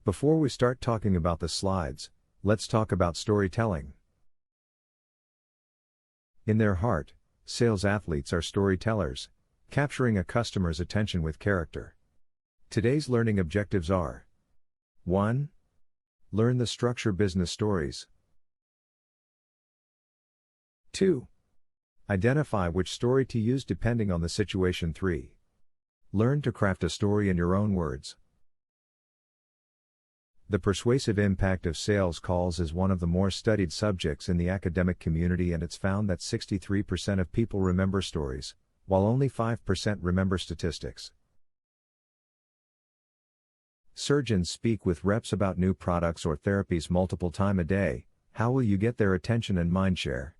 Before we start talking about the slides, let's talk about storytelling. In their heart, sales athletes are storytellers, capturing a customer's attention with character. Today's learning objectives are: 1. Learn the structure business stories. 2. Identify which story to use depending on the situation. 3. Learn to craft a story in your own words. The persuasive impact of sales calls is one of the more studied subjects in the academic community, and it's found that 63% of people remember stories, while only 5% remember statistics. Surgeons speak with reps about new products or therapies multiple times a day. How will you get their attention and mindshare?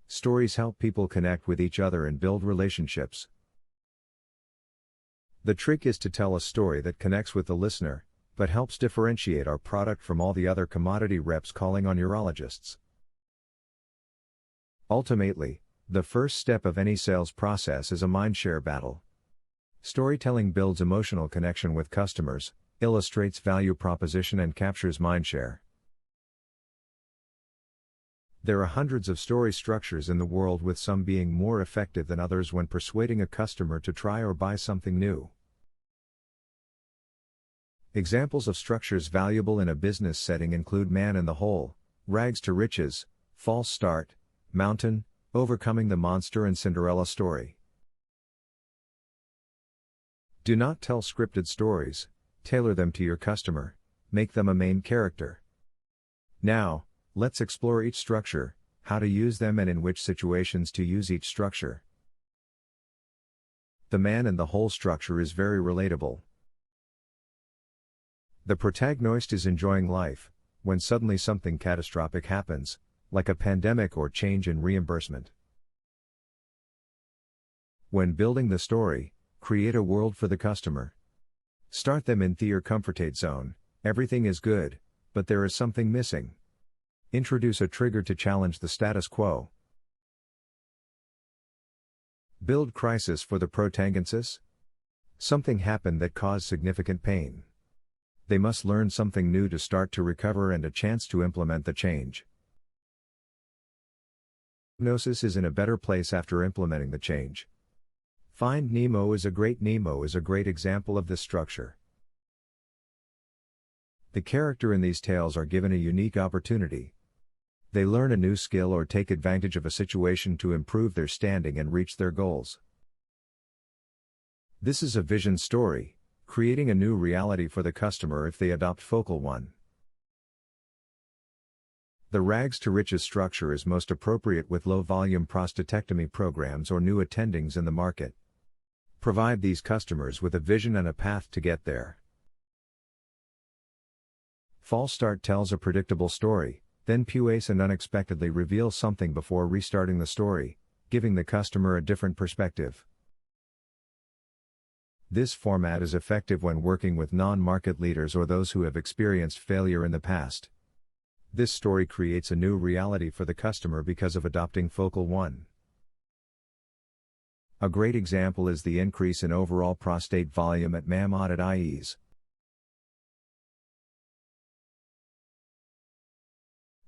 Stories help people connect with each other and build relationships. The trick is to tell a story that connects with the listener, but helps differentiate our product from all the other commodity reps calling on urologists. Ultimately, the first step of any sales process is a mindshare battle. Storytelling builds emotional connection with customers, illustrates value proposition, and captures mindshare. There are hundreds of story structures in the world, with some being more effective than others when persuading a customer to try or buy something new. Examples of structures valuable in a business setting include man in the hole, rags to riches, false start, mountain, overcoming the monster, and Cinderella story. Do not tell scripted stories, tailor them to your customer, make them a main character. Now, let's explore each structure, how to use them, and in which situations to use each structure. The man in the hole structure is very relatable. The protagonist is enjoying life, when suddenly something catastrophic happens, like a pandemic or change in reimbursement. When building the story, create a world for the customer. Start them in their comfortable zone. Everything is good, but there is something missing. Introduce a trigger to challenge the status quo. Build crisis for the protagonist. Something happened that caused significant pain. They must learn something new to start to recover and a chance to implement the change. Diagnosis is in a better place after implementing the change. Find Nemo is a great example of this structure. The character in these tales are given a unique opportunity. They learn a new skill or take advantage of a situation to improve their standing and reach their goals. This is a vision story, creating a new reality for the customer if they adopt Focal One. The rags to riches structure is most appropriate with low-volume prostatectomy programs or new attendings in the market. Provide these customers with a vision and a path to get there. False start tells a predictable story, then puace and unexpectedly reveals something before restarting the story, giving the customer a different perspective. This format is effective when working with non-market leaders or those who have experienced failure in the past. This story creates a new reality for the customer because of adopting Focal One. A great example is the increase in overall prostate volume at MAM audit IEs.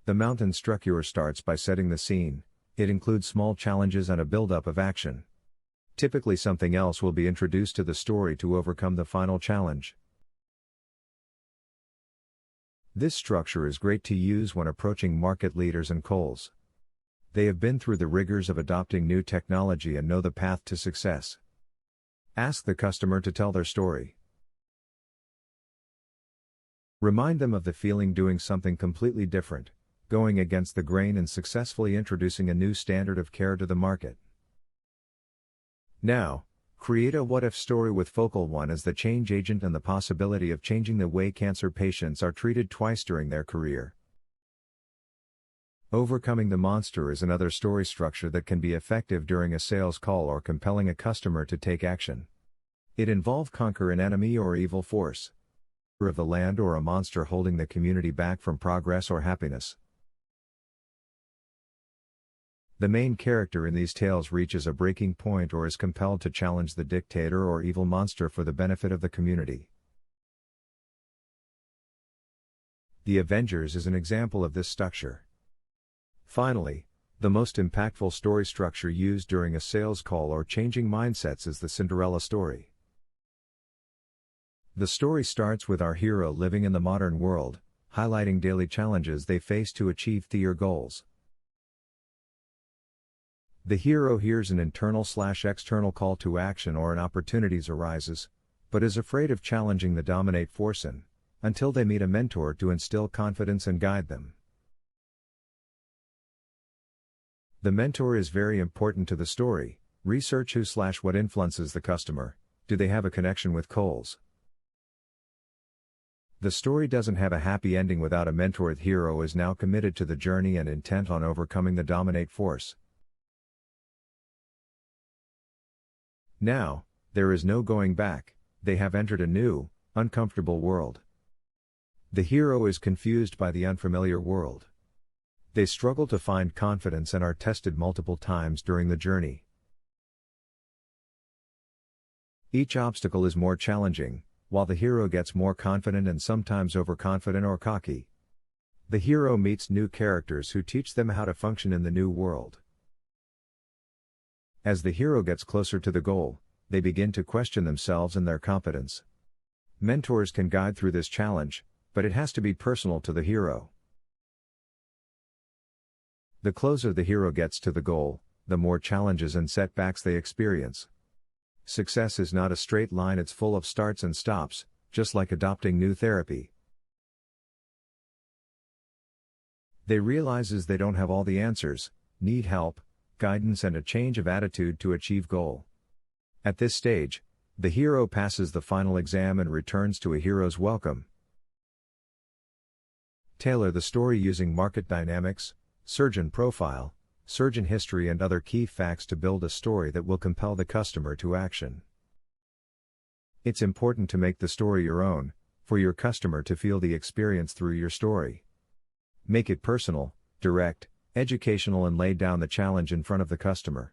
The mountain structure starts by setting the scene. It includes small challenges and a buildup of action. Typically something else will be introduced to the story to overcome the final challenge. This structure is great to use when approaching market leaders and coals. They have been through the rigors of adopting new technology and know the path to success. Ask the customer to tell their story. Remind them of the feeling doing something completely different, going against the grain and successfully introducing a new standard of care to the market. Now, create a what-if story with Focal One as the change agent and the possibility of changing the way cancer patients are treated twice during their career. Overcoming the monster is another story structure that can be effective during a sales call or compelling a customer to take action. It involves conquer an enemy or evil force of the land or a monster holding the community back from progress or happiness. The main character in these tales reaches a breaking point or is compelled to challenge the dictator or evil monster for the benefit of the community. The Avengers is an example of this structure. Finally, the most impactful story structure used during a sales call or changing mindsets is the Cinderella story. The story starts with our hero living in the modern world, highlighting daily challenges they face to achieve their goals. The hero hears an internal/external call to action or an opportunity arises, but is afraid of challenging the dominate force until they meet a mentor to instill confidence and guide them. The mentor is very important to the story. Research who/what influences the customer. Do they have a connection with Coles? The story doesn't have a happy ending without a mentor. The hero is now committed to the journey and intent on overcoming the dominate force. Now, there is no going back. They have entered a new, uncomfortable world. The hero is confused by the unfamiliar world. They struggle to find confidence and are tested multiple times during the journey. Each obstacle is more challenging, while the hero gets more confident and sometimes overconfident or cocky. The hero meets new characters who teach them how to function in the new world. As the hero gets closer to the goal, they begin to question themselves and their competence. Mentors can guide through this challenge, but it has to be personal to the hero. The closer the hero gets to the goal, the more challenges and setbacks they experience. Success is not a straight line, it's full of starts and stops, just like adopting new therapy. They realizes they don't have all the answers, need help, guidance and a change of attitude to achieve goal. At this stage, the hero passes the final exam and returns to a hero's welcome. Tailor the story using market dynamics, surgeon profile, surgeon history and other key facts to build a story that will compel the customer to action. It's important to make the story your own, for your customer to feel the experience through your story. Make it personal, direct, educational and lay down the challenge in front of the customer.